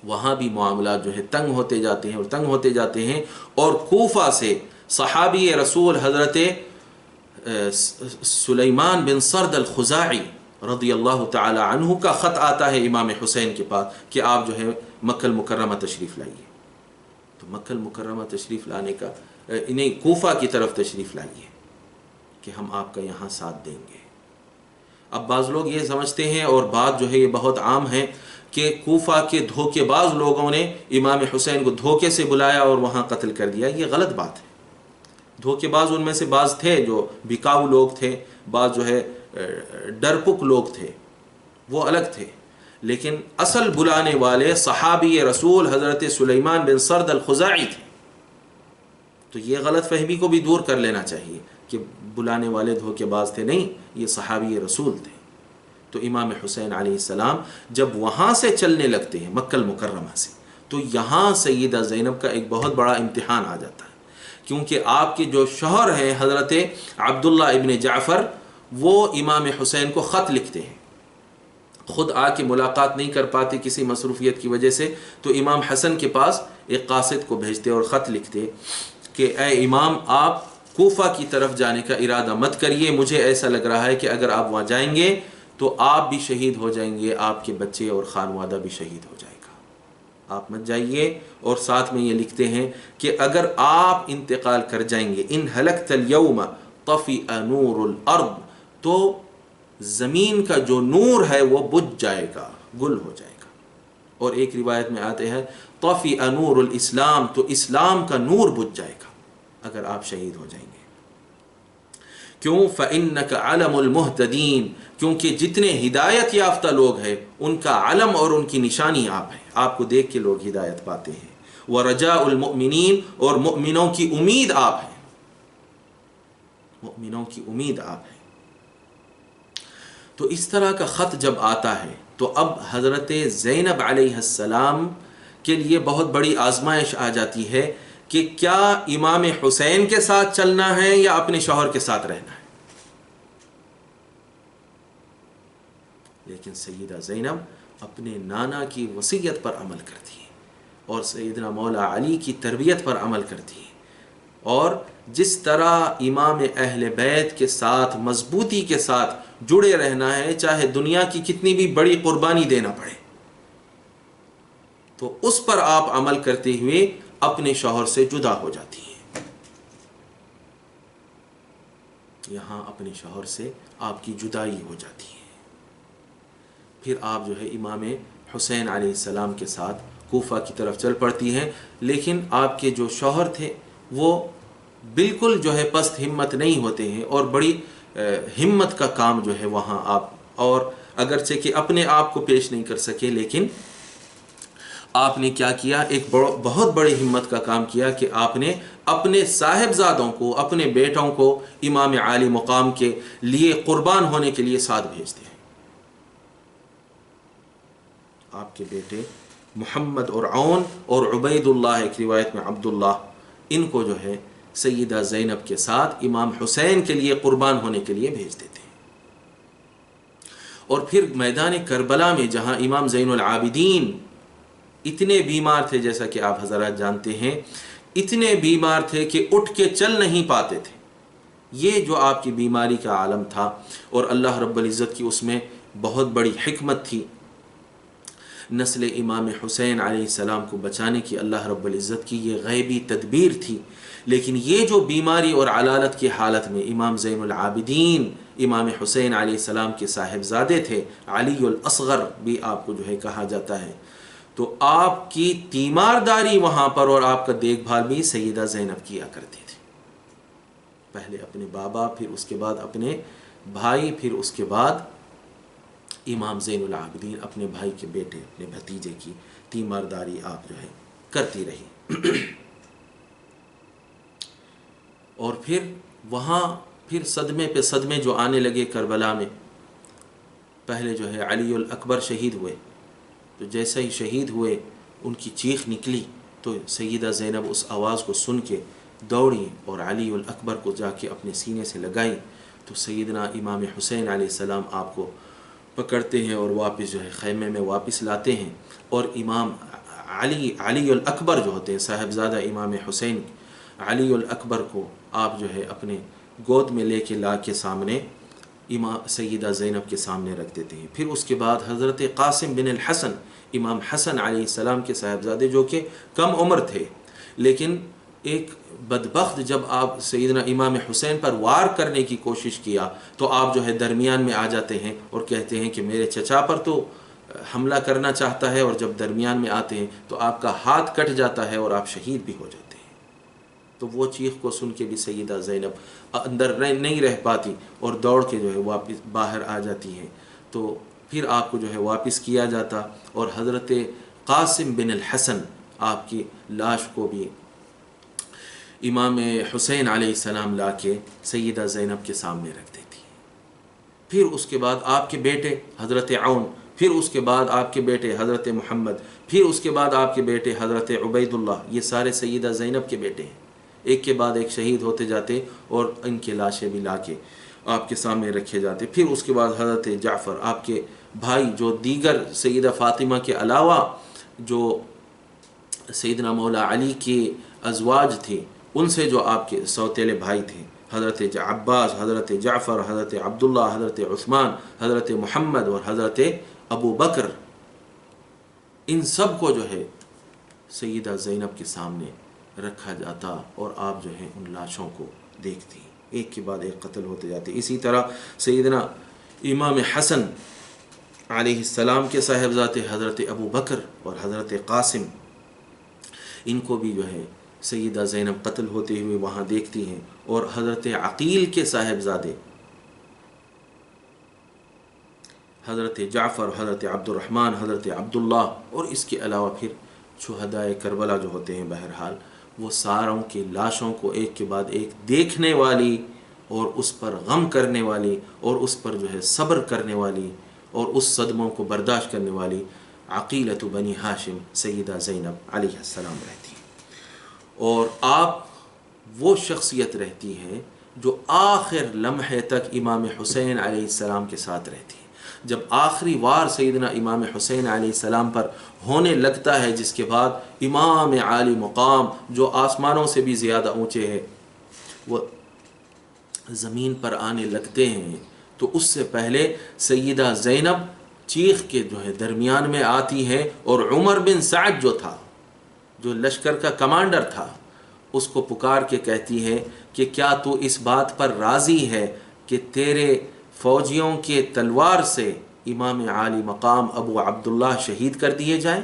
وہاں بھی معاملات جو ہے تنگ ہوتے جاتے ہیں اور تنگ ہوتے جاتے ہیں، اور کوفہ سے صحابی رسول حضرت سلیمان بن سرد الخزاعی رضی اللہ تعالی عنہ کا خط آتا ہے امام حسین کے پاس کہ آپ جو ہے مکہ المکرمہ تشریف لائیے۔ تو مکہ المکرمہ تشریف لانے کا انہیں کوفہ کی طرف تشریف لائیے کہ ہم آپ کا یہاں ساتھ دیں گے۔ اب بعض لوگ یہ سمجھتے ہیں، اور بات جو ہے یہ بہت عام ہے، کہ کوفہ کے دھوکے باز لوگوں نے امام حسین کو دھوکے سے بلایا اور وہاں قتل کر دیا۔ یہ غلط بات ہے۔ دھوکے باز ان میں سے بعض تھے جو بکاؤ لوگ تھے، بعض جو ہے ڈرپک لوگ تھے، وہ الگ تھے، لیکن اصل بلانے والے صحابی رسول حضرت سلیمان بن سرد الخزاعی تھے۔ تو یہ غلط فہمی کو بھی دور کر لینا چاہیے کہ بلانے والے دھوکے باز تھے، نہیں، یہ صحابی رسول تھے۔ تو امام حسین علیہ السلام جب وہاں سے چلنے لگتے ہیں مکہ المکرمہ سے، تو یہاں سیدہ زینب کا ایک بہت بڑا امتحان آ جاتا ہے، کیونکہ آپ کے جو شوہر ہیں حضرت عبداللہ ابن جعفر، وہ امام حسین کو خط لکھتے ہیں، خود آ کے ملاقات نہیں کر پاتے کسی مصروفیت کی وجہ سے، تو امام حسن کے پاس ایک قاصد کو بھیجتے اور خط لکھتے کہ اے امام، آپ کوفہ کی طرف جانے کا ارادہ مت کریے، مجھے ایسا لگ رہا ہے کہ اگر آپ وہاں جائیں گے تو آپ بھی شہید ہو جائیں گے، آپ کے بچے اور خانوادہ بھی شہید ہو جائے گا، آپ مت جائیے۔ اور ساتھ میں یہ لکھتے ہیں کہ اگر آپ انتقال کر جائیں گے، ان ہلکت الیوم طفئ نور الارض، تو زمین کا جو نور ہے وہ بجھ جائے گا، گل ہو جائے گا۔ اور ایک روایت میں آتے ہیں طفئ نور الاسلام، تو اسلام کا نور بجھ جائے گا اگر آپ شہید ہو جائیں گے۔ کیوں؟ فإنک علم المہتدین، کیونکہ جتنے ہدایت یافتہ لوگ ہیں ان کا علم اور ان کی نشانی آپ ہیں، آپ کو دیکھ کے لوگ ہدایت پاتے ہیں۔ ورجاء المؤمنین، اور مؤمنوں کی امید آپ ہیں، مؤمنوں کی امید آپ ہیں۔ تو اس طرح کا خط جب آتا ہے تو اب حضرت زینب علیہ السلام کے لیے بہت بڑی آزمائش آ جاتی ہے کہ کیا امام حسین کے ساتھ چلنا ہے یا اپنے شوہر کے ساتھ رہنا ہے۔ لیکن سیدہ زینب اپنے نانا کی وصیت پر عمل کرتی ہے اور سیدنا مولا علی کی تربیت پر عمل کرتی ہے، اور جس طرح امام اہل بیت کے ساتھ مضبوطی کے ساتھ جڑے رہنا ہے، چاہے دنیا کی کتنی بھی بڑی قربانی دینا پڑے، تو اس پر آپ عمل کرتے ہوئے اپنے شوہر سے جدا ہو جاتی ہیں۔ یہاں اپنے شوہر سے آپ کی جدائی ہو جاتی ہے۔ پھر آپ جو ہے امام حسین علیہ السلام کے ساتھ کوفہ کی طرف چل پڑتی ہیں، لیکن آپ کے جو شوہر تھے وہ بالکل جو ہے پست ہمت نہیں ہوتے ہیں، اور بڑی ہمت کا کام جو ہے وہاں آپ، اور اگرچہ کہ اپنے آپ کو پیش نہیں کر سکے، لیکن آپ نے کیا کیا، ایک بہت بڑی ہمت کا کام کیا کہ آپ نے اپنے صاحبزادوں کو، اپنے بیٹوں کو امام عالی مقام کے لیے قربان ہونے کے لیے ساتھ بھیج دیا۔ آپ کے بیٹے محمد اور عون اور عبید اللہ، ایک روایت میں عبداللہ، ان کو جو ہے سیدہ زینب کے ساتھ امام حسین کے لیے قربان ہونے کے لیے بھیج دیتے ہیں۔ اور پھر میدان کربلا میں جہاں امام زین العابدین اتنے بیمار تھے، جیسا کہ آپ حضرات جانتے ہیں، اتنے بیمار تھے کہ اٹھ کے چل نہیں پاتے تھے، یہ جو آپ کی بیماری کا عالم تھا، اور اللہ رب العزت کی اس میں بہت بڑی حکمت تھی، نسل امام حسین علیہ السلام کو بچانے کی اللہ رب العزت کی یہ غیبی تدبیر تھی۔ لیکن یہ جو بیماری اور علالت کی حالت میں امام زین العابدین امام حسین علیہ السلام کے صاحبزادے تھے، علی الاصغر بھی آپ کو جو ہے کہا جاتا ہے، تو آپ کی تیمارداری وہاں پر اور آپ کا دیکھ بھال بھی سیدہ زینب کیا کرتی تھی. پہلے اپنے بابا، پھر اس کے بعد اپنے بھائی، پھر اس کے بعد امام زین العابدین اپنے بھائی کے بیٹے، اپنے بھتیجے کی تیمارداری آپ جو ہے کرتی رہی. اور پھر وہاں پھر صدمے پہ صدمے جو آنے لگے کربلا میں. پہلے جو ہے علی الاکبر شہید ہوئے، تو جیسے ہی شہید ہوئے ان کی چیخ نکلی تو سیدہ زینب اس آواز کو سن کے دوڑی اور علی الاکبر کو جا کے اپنے سینے سے لگائی. تو سیدنا امام حسین علیہ السلام آپ کو پکڑتے ہیں اور واپس جو ہے خیمے میں واپس لاتے ہیں. اور امام علی الاکبر جو ہوتے ہیں صاحبزادہ امام حسین، علی الاکبر کو آپ جو ہے اپنے گود میں لے کے لا کے سامنے امام سیدہ زینب کے سامنے رکھ دیتے ہیں. پھر اس کے بعد حضرت قاسم بن الحسن، امام حسن علیہ السلام کے صاحبزادے، جو کہ کم عمر تھے، لیکن ایک بدبخت جب آپ سیدنا امام حسین پر وار کرنے کی کوشش کیا تو آپ جو ہے درمیان میں آ جاتے ہیں اور کہتے ہیں کہ میرے چچا پر تو حملہ کرنا چاہتا ہے، اور جب درمیان میں آتے ہیں تو آپ کا ہاتھ کٹ جاتا ہے اور آپ شہید بھی ہو جاتے ہیں. تو وہ چیخ کو سن کے بھی سیدہ زینب اندر نہیں رہ پاتی اور دوڑ کے جو ہے واپس باہر آ جاتی ہیں. تو پھر آپ کو جو ہے واپس کیا جاتا اور حضرت قاسم بن الحسن آپ کی لاش کو بھی امام حسین علیہ السلام لا کے سیدہ زینب کے سامنے رکھ دیتی. پھر اس کے بعد آپ کے بیٹے حضرت عون، پھر اس کے بعد آپ کے بیٹے حضرت محمد، پھر اس کے بعد آپ کے بیٹے حضرت عبید اللہ، یہ سارے سیدہ زینب کے بیٹے ہیں. ایک کے بعد ایک شہید ہوتے جاتے اور ان کے لاشیں بھی لا کے آپ کے سامنے رکھے جاتے. پھر اس کے بعد حضرت جعفر آپ کے بھائی، جو دیگر سیدہ فاطمہ کے علاوہ جو سیدنا مولا علی کے ازواج تھے، ان سے جو آپ کے سوتیلے بھائی تھے، حضرت عباس، حضرت جعفر، حضرت عبداللہ، حضرت عثمان، حضرت محمد اور حضرت ابو بکر، ان سب کو جو ہے سیدہ زینب کے سامنے رکھا جاتا اور آپ جو ہے ان لاشوں کو دیکھتی، ایک کے بعد ایک قتل ہوتے جاتے. اسی طرح سیدنا امام حسن علیہ السلام کے صاحبزادے حضرت ابو بکر اور حضرت قاسم، ان کو بھی جو ہے سیدہ زینب قتل ہوتے ہوئے وہاں دیکھتی ہیں. اور حضرت عقیل کے صاحبزادے حضرت جعفر، حضرت عبد الرحمن، حضرت عبداللہ، اور اس کے علاوہ پھر شہدائے کربلا جو ہوتے ہیں، بہرحال وہ ساروں کی لاشوں کو ایک کے بعد ایک دیکھنے والی اور اس پر غم کرنے والی اور اس پر جو ہے صبر کرنے والی اور اس صدموں کو برداشت کرنے والی عقیلۃ بنی ہاشم سیدہ زینب علیہ السلام رہتی ہیں. اور آپ وہ شخصیت رہتی ہے جو آخر لمحے تک امام حسین علیہ السلام کے ساتھ رہتی ہے. جب آخری وار سیدنا امام حسین علیہ السلام پر ہونے لگتا ہے، جس کے بعد امام عالی مقام جو آسمانوں سے بھی زیادہ اونچے ہیں وہ زمین پر آنے لگتے ہیں، تو اس سے پہلے سیدہ زینب چیخ کے جو ہے درمیان میں آتی ہیں اور عمر بن سعد جو تھا، جو لشکر کا کمانڈر تھا، اس کو پکار کے کہتی ہے کہ کیا تو اس بات پر راضی ہے کہ تیرے فوجیوں کے تلوار سے امام عالی مقام ابو عبداللہ شہید کر دیے جائیں؟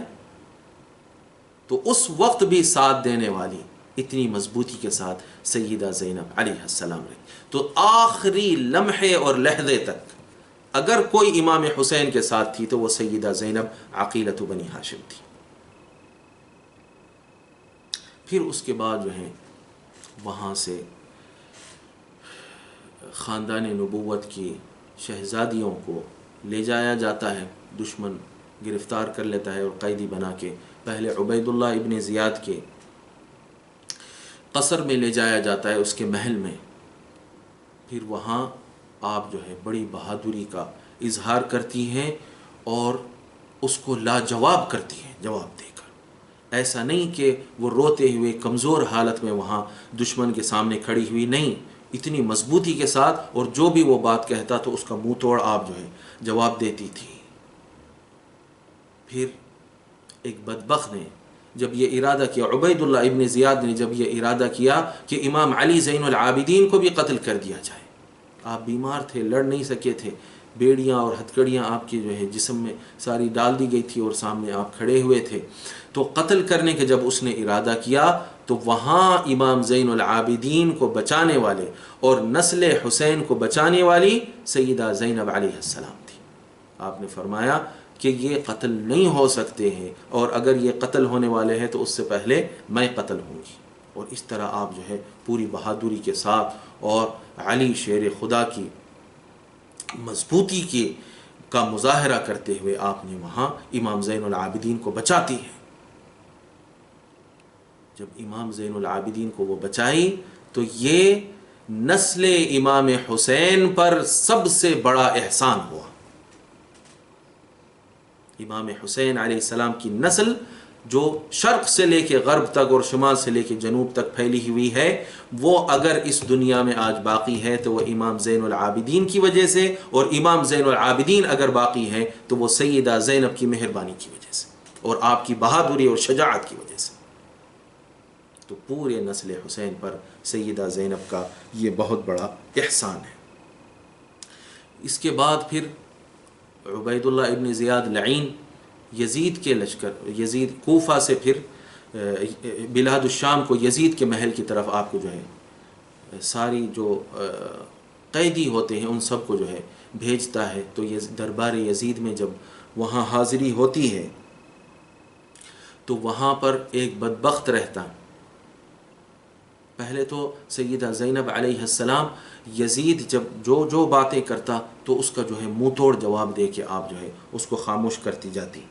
تو اس وقت بھی ساتھ دینے والی اتنی مضبوطی کے ساتھ سیدہ زینب علیہ السلام رہی. تو آخری لمحے اور لحظے تک اگر کوئی امام حسین کے ساتھ تھی تو وہ سیدہ زینب عقیلۃ بنی ہاشم تھی. پھر اس کے بعد جو ہے وہاں سے خاندان نبوت کی شہزادیوں کو لے جایا جاتا ہے، دشمن گرفتار کر لیتا ہے اور قیدی بنا کے پہلے عبید اللہ ابن زیاد کے قصر میں لے جایا جاتا ہے، اس کے محل میں. پھر وہاں آپ جو ہے بڑی بہادری کا اظہار کرتی ہیں اور اس کو لاجواب کرتی ہیں جواب دے کر. ایسا نہیں کہ وہ روتے ہوئے کمزور حالت میں وہاں دشمن کے سامنے کھڑی ہوئی، نہیں، اتنی مضبوطی کے ساتھ، اور جو بھی وہ بات کہتا تو اس کا منہ توڑ آپ جو ہے جواب دیتی تھی. پھر ایک بدبخت نے جب یہ ارادہ کیا، عبید اللہ ابن زیاد نے جب یہ ارادہ کیا کہ امام علی زین العابدین کو بھی قتل کر دیا جائے، آپ بیمار تھے، لڑ نہیں سکے تھے، بیڑیاں اور ہتھکڑیاں آپ کے جو ہے جسم میں ساری ڈال دی گئی تھی اور سامنے آپ کھڑے ہوئے تھے. تو قتل کرنے کے جب اس نے ارادہ کیا تو وہاں امام زین العابدین کو بچانے والے اور نسل حسین کو بچانے والی سیدہ زینب علیہ السلام تھی. آپ نے فرمایا کہ یہ قتل نہیں ہو سکتے ہیں، اور اگر یہ قتل ہونے والے ہیں تو اس سے پہلے میں قتل ہوں گی. اور اس طرح آپ جو ہے پوری بہادری کے ساتھ اور علی شیر خدا کی مضبوطی کا مظاہرہ کرتے ہوئے آپ نے وہاں امام زین العابدین کو بچاتی ہے. جب امام زین العابدین کو وہ بچائی تو یہ نسل امام حسین پر سب سے بڑا احسان ہوا. امام حسین علیہ السلام کی نسل جو شرق سے لے کے غرب تک اور شمال سے لے کے جنوب تک پھیلی ہوئی ہے، وہ اگر اس دنیا میں آج باقی ہے تو وہ امام زین العابدین کی وجہ سے، اور امام زین العابدین اگر باقی ہے تو وہ سیدہ زینب کی مہربانی کی وجہ سے اور آپ کی بہادری اور شجاعت کی وجہ سے. تو پورے نسل حسین پر سیدہ زینب کا یہ بہت بڑا احسان ہے. اس کے بعد پھر عبید اللہ ابن زیاد لعین یزید کے لشکر، یزید کوفہ سے پھر بلاد الشام کو یزید کے محل کی طرف آپ کو جو ہے ساری جو قیدی ہوتے ہیں ان سب کو جو ہے بھیجتا ہے. تو دربار یزید میں جب وہاں حاضری ہوتی ہے تو وہاں پر ایک بدبخت رہتا. پہلے تو سیدہ زینب علیہ السلام یزید جب جو باتیں کرتا تو اس کا جو ہے منہ توڑ جواب دے کے آپ جو ہے اس کو خاموش کرتی جاتی.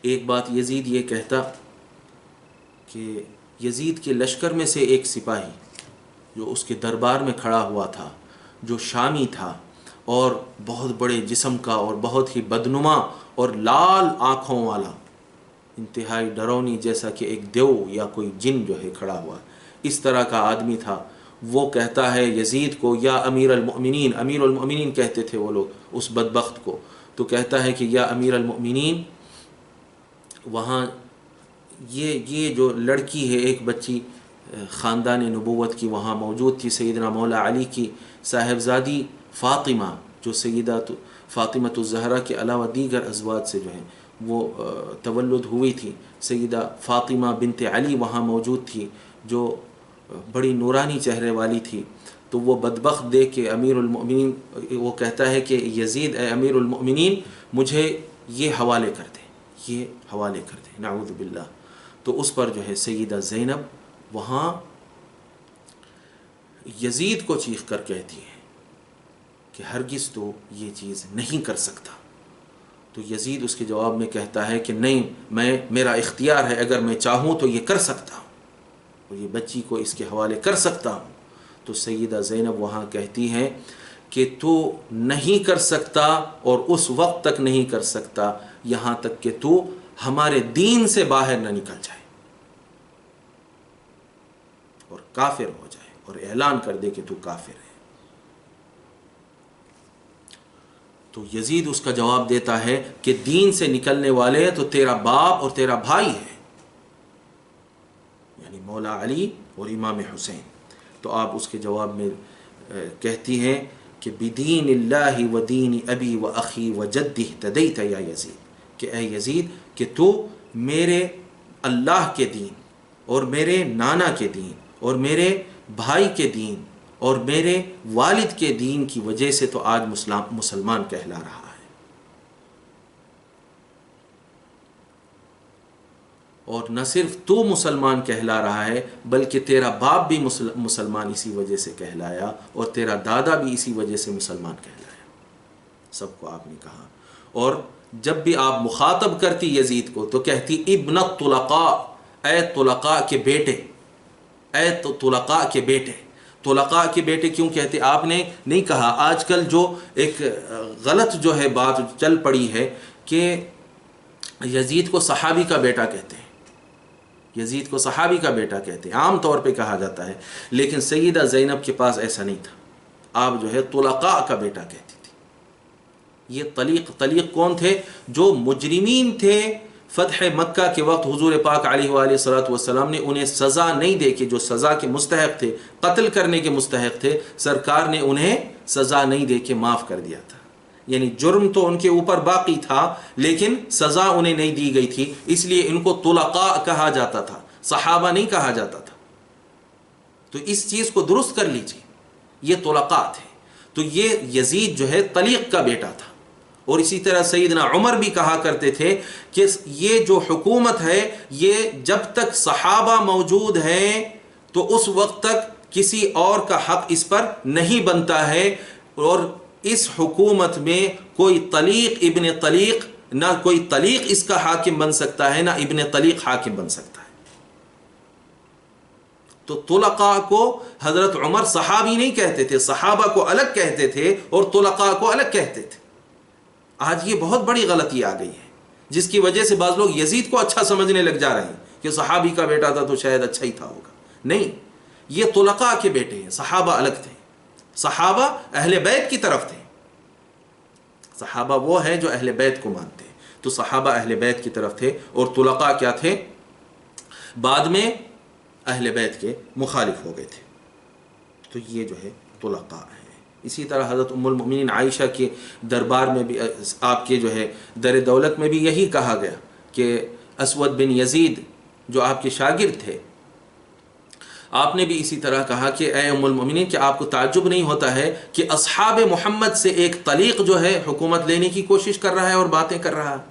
ایک بات یزید یہ کہتا کہ یزید کے لشکر میں سے ایک سپاہی جو اس کے دربار میں کھڑا ہوا تھا، جو شامی تھا اور بہت بڑے جسم کا اور بہت ہی بدنما اور لال آنکھوں والا، انتہائی ڈرونی، جیسا کہ ایک دیو یا کوئی جن جو ہے کھڑا ہوا، اس طرح کا آدمی تھا. وہ کہتا ہے یزید کو یا امیر المؤمنین، امیر المؤمنین کہتے تھے وہ لوگ اس بدبخت کو، تو کہتا ہے کہ یا امیر المؤمنین، وہاں یہ جو لڑکی ہے ایک بچی خاندان نبوت کی وہاں موجود تھی، سیدنا مولا علی کی صاحبزادی فاطمہ، جو سیدہ فاطمہ الزہرا کے علاوہ دیگر ازواج سے جو ہے وہ تولد ہوئی تھی. سیدہ فاطمہ بنت علی وہاں موجود تھی جو بڑی نورانی چہرے والی تھی. تو وہ بدبخت دیکھ کے امیر المؤمنین وہ کہتا ہے کہ یزید اے امیر المؤمنین مجھے یہ حوالے کر دے، یہ حوالے کر دے، نعوذ باللہ. تو اس پر جو ہے سیدہ زینب وہاں یزید کو چیخ کر کہتی ہے کہ ہرگز تو یہ چیز نہیں کر سکتا. تو یزید اس کے جواب میں کہتا ہے کہ نہیں، میرا اختیار ہے، اگر میں چاہوں تو یہ کر سکتا ہوں اور یہ بچی کو اس کے حوالے کر سکتا ہوں. تو سیدہ زینب وہاں کہتی ہیں کہ تو نہیں کر سکتا اور اس وقت تک نہیں کر سکتا یہاں تک کہ تو ہمارے دین سے باہر نہ نکل جائے اور کافر ہو جائے اور اعلان کر دے کہ تو کافر ہے. تو یزید اس کا جواب دیتا ہے کہ دین سے نکلنے والے تو تیرا باپ اور تیرا بھائی ہے، یعنی مولا علی اور امام حسین. تو آپ اس کے جواب میں کہتی ہیں کہ بدین اللہ و دین ابی و اخی و جدی اہتدیت یا یزید، کہ اے یزید کہ تو میرے اللہ کے دین اور میرے نانا کے دین اور میرے بھائی کے دین اور میرے والد کے دین کی وجہ سے تو آج مسلمان کہلا رہا ہے. اور نہ صرف تو مسلمان کہلا رہا ہے بلکہ تیرا باپ بھی مسلمان اسی وجہ سے کہلایا اور تیرا دادا بھی اسی وجہ سے مسلمان کہلایا. سب کو آپ نے کہا. اور جب بھی آپ مخاطب کرتی یزید کو تو کہتی ابن الطلقاء، اے طلقاء کے بیٹے، اے طلقاء کے بیٹے. طلقاء کے بیٹے کیوں کہتے؟ آپ نے نہیں کہا. آج کل جو ایک غلط جو ہے بات چل پڑی ہے کہ یزید کو صحابی کا بیٹا کہتے ہیں، یزید کو صحابی کا بیٹا کہتے ہیں، عام طور پہ کہا جاتا ہے. لیکن سیدہ زینب کے پاس ایسا نہیں تھا. آپ جو ہے طلقاء کا بیٹا کہتی تھی. یہ طلیق کون تھے؟ جو مجرمین تھے، فتح مکہ کے وقت حضور پاک علیہ وآلہ الصلوۃ والسلام نے انہیں سزا نہیں دے کے، جو سزا کے مستحق تھے، قتل کرنے کے مستحق تھے، سرکار نے انہیں سزا نہیں دے کے معاف کر دیا تھا. یعنی جرم تو ان کے اوپر باقی تھا لیکن سزا انہیں نہیں دی گئی تھی، اس لیے ان کو طلقاء کہا جاتا تھا، صحابہ نہیں کہا جاتا تھا. تو اس چیز کو درست کر لیجئے، یہ طلقاء تھے. تو یہ یزید جو ہے طلیق کا بیٹا تھا. اور اسی طرح سیدنا عمر بھی کہا کرتے تھے کہ یہ جو حکومت ہے یہ جب تک صحابہ موجود ہیں تو اس وقت تک کسی اور کا حق اس پر نہیں بنتا ہے، اور اس حکومت میں کوئی طلیق ابن طلیق، نہ کوئی طلیق اس کا حاکم بن سکتا ہے، نہ ابن طلیق حاکم بن سکتا ہے. تو طلقاء کو حضرت عمر صحابی نہیں کہتے تھے، صحابہ کو الگ کہتے تھے اور طلقاء کو الگ کہتے تھے. آج یہ بہت بڑی غلطی آ گئی ہے جس کی وجہ سے بعض لوگ یزید کو اچھا سمجھنے لگ جا رہے ہیں کہ صحابی کا بیٹا تھا تو شاید اچھا ہی تھا ہوگا. نہیں، یہ طلقاء کے بیٹے ہیں، صحابہ الگ تھے. صحابہ اہل بیت کی طرف تھے. صحابہ وہ ہیں جو اہل بیت کو مانتے ہیں، تو صحابہ اہل بیت کی طرف تھے، اور طلقاء کیا تھے؟ بعد میں اہل بیت کے مخالف ہو گئے تھے. تو یہ جو ہے طلقاء ہیں. اسی طرح حضرت ام المؤمنین عائشہ کے دربار میں بھی، آپ کے جو ہے در دولت میں بھی یہی کہا گیا کہ اسود بن یزید جو آپ کے شاگرد تھے، آپ نے بھی اسی طرح کہا کہ اے ام المؤمنین، کہ آپ کو تعجب نہیں ہوتا ہے کہ اصحاب محمد سے ایک طلیق جو ہے حکومت لینے کی کوشش کر رہا ہے اور باتیں کر رہا ہے.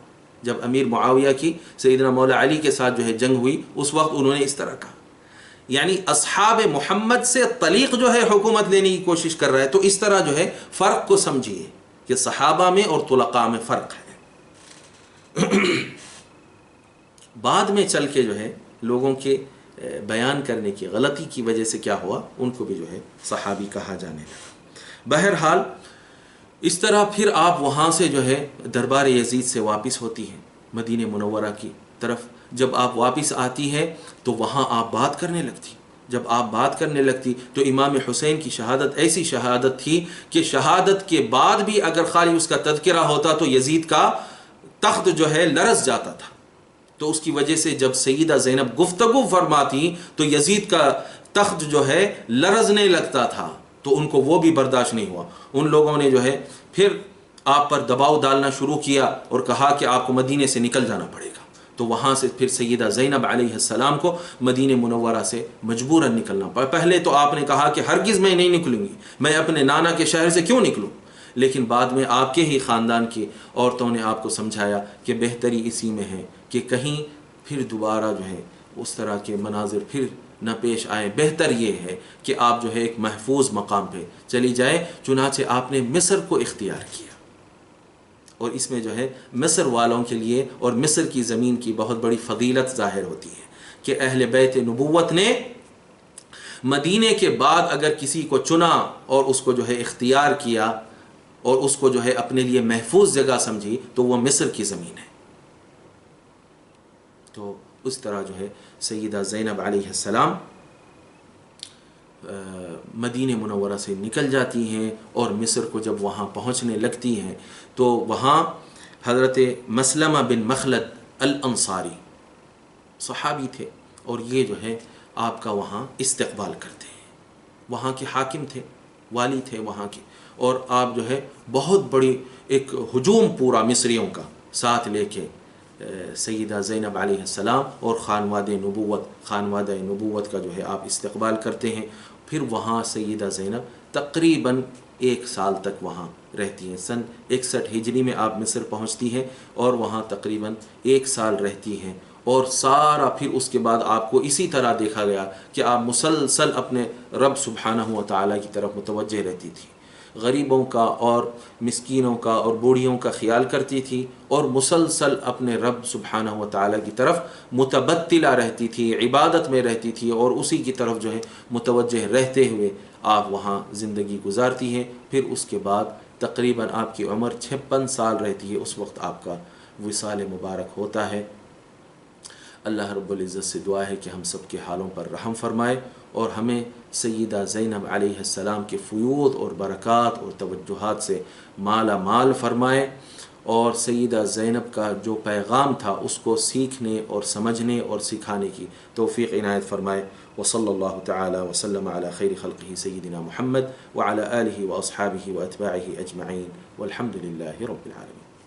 جب امیر معاویہ کی سیدنا مولا علی کے ساتھ جو ہے جنگ ہوئی، اس وقت انہوں نے اس طرح کہا. یعنی اصحاب محمد سے طلیق جو ہے حکومت لینے کی کوشش کر رہا ہے. تو اس طرح جو ہے فرق کو سمجھیے کہ صحابہ میں اور طلقاء میں فرق ہے. بعد میں چل کے جو ہے لوگوں کے بیان کرنے کی غلطی کی وجہ سے کیا ہوا، ان کو بھی جو ہے صحابی کہا جانے لگا. بہرحال اس طرح پھر آپ وہاں سے جو ہے دربار یزید سے واپس ہوتی ہیں مدینہ منورہ کی طرف. جب آپ واپس آتی ہے تو وہاں آپ بات کرنے لگتی. جب آپ بات کرنے لگتی تو امام حسین کی شہادت ایسی شہادت تھی کہ شہادت کے بعد بھی اگر خالی اس کا تذکرہ ہوتا تو یزید کا تخت جو ہے لرز جاتا تھا. تو اس کی وجہ سے جب سیدہ زینب گفتگو فرماتی تو یزید کا تخت جو ہے لرزنے لگتا تھا. تو ان کو وہ بھی برداشت نہیں ہوا. ان لوگوں نے جو ہے پھر آپ پر دباؤ ڈالنا شروع کیا اور کہا کہ آپ کو مدینے سے نکل جانا پڑے گا. تو وہاں سے پھر سیدہ زینب علیہ السلام کو مدینہ منورہ سے مجبوراً نکلنا پڑا. پہلے تو آپ نے کہا کہ ہرگز میں نہیں نکلوں گی، میں اپنے نانا کے شہر سے کیوں نکلوں. لیکن بعد میں آپ کے ہی خاندان کی عورتوں نے آپ کو سمجھایا کہ بہتری اسی میں ہے کہ کہیں پھر دوبارہ جو ہے اس طرح کے مناظر پھر نہ پیش آئے. بہتر یہ ہے کہ آپ جو ہے ایک محفوظ مقام پہ چلی جائیں. چنانچہ آپ نے مصر کو اختیار کیا. اور اس میں جو ہے مصر والوں کے لیے اور مصر کی زمین کی بہت بڑی فضیلت ظاہر ہوتی ہے کہ اہل بیت نبوت نے مدینے کے بعد اگر کسی کو چنا اور اس کو جو ہے اختیار کیا اور اس کو جو ہے اپنے لیے محفوظ جگہ سمجھی تو وہ مصر کی زمین ہے. تو اس طرح جو ہے سیدہ زینب علیہ السلام مدینہ منورہ سے نکل جاتی ہیں اور مصر کو جب وہاں پہنچنے لگتی ہیں تو وہاں حضرت مسلمہ بن مخلد الانصاری صحابی تھے اور یہ جو ہے آپ کا وہاں استقبال کرتے ہیں. وہاں کے حاکم تھے، والی تھے وہاں کے، اور آپ جو ہے بہت بڑی ایک ہجوم پورا مصریوں کا ساتھ لے کے سیدہ زینب علیہ السلام اور خانوادہ نبوت کا جو ہے آپ استقبال کرتے ہیں. پھر وہاں سیدہ زینب تقریباً 1 سال تک وہاں رہتی ہیں. سن 61 ہجری میں آپ مصر پہنچتی ہیں اور وہاں تقریباً 1 سال رہتی ہیں. اور سارا پھر اس کے بعد آپ کو اسی طرح دیکھا گیا کہ آپ مسلسل اپنے رب سبحانہ و تعالیٰ کی طرف متوجہ رہتی تھی. غریبوں کا اور مسکینوں کا اور بوڑھیوں کا خیال کرتی تھی اور مسلسل اپنے رب سبحانہ و تعالیٰ کی طرف متبتلہ رہتی تھی، عبادت میں رہتی تھی اور اسی کی طرف جو ہے متوجہ رہتے ہوئے آپ وہاں زندگی گزارتی ہیں. پھر اس کے بعد تقریباً آپ کی عمر 56 سال رہتی ہے. اس وقت آپ کا وصال مبارک ہوتا ہے. اللہ رب العزت سے دعا ہے کہ ہم سب کے حالوں پر رحم فرمائے اور ہمیں سیدہ زینب علیہ السلام کے فیوض اور برکات اور توجہات سے مالا مال فرمائے اور سیدہ زینب کا جو پیغام تھا اس کو سیکھنے اور سمجھنے اور سکھانے کی توفیق عنایت فرمائے۔ وصلی اللہ تعالی وسلم علی خیر خلقہ سیدنا محمد وعلی آلہ واصحابہ واتباعہ اجمعین والحمد للہ رب العالمین۔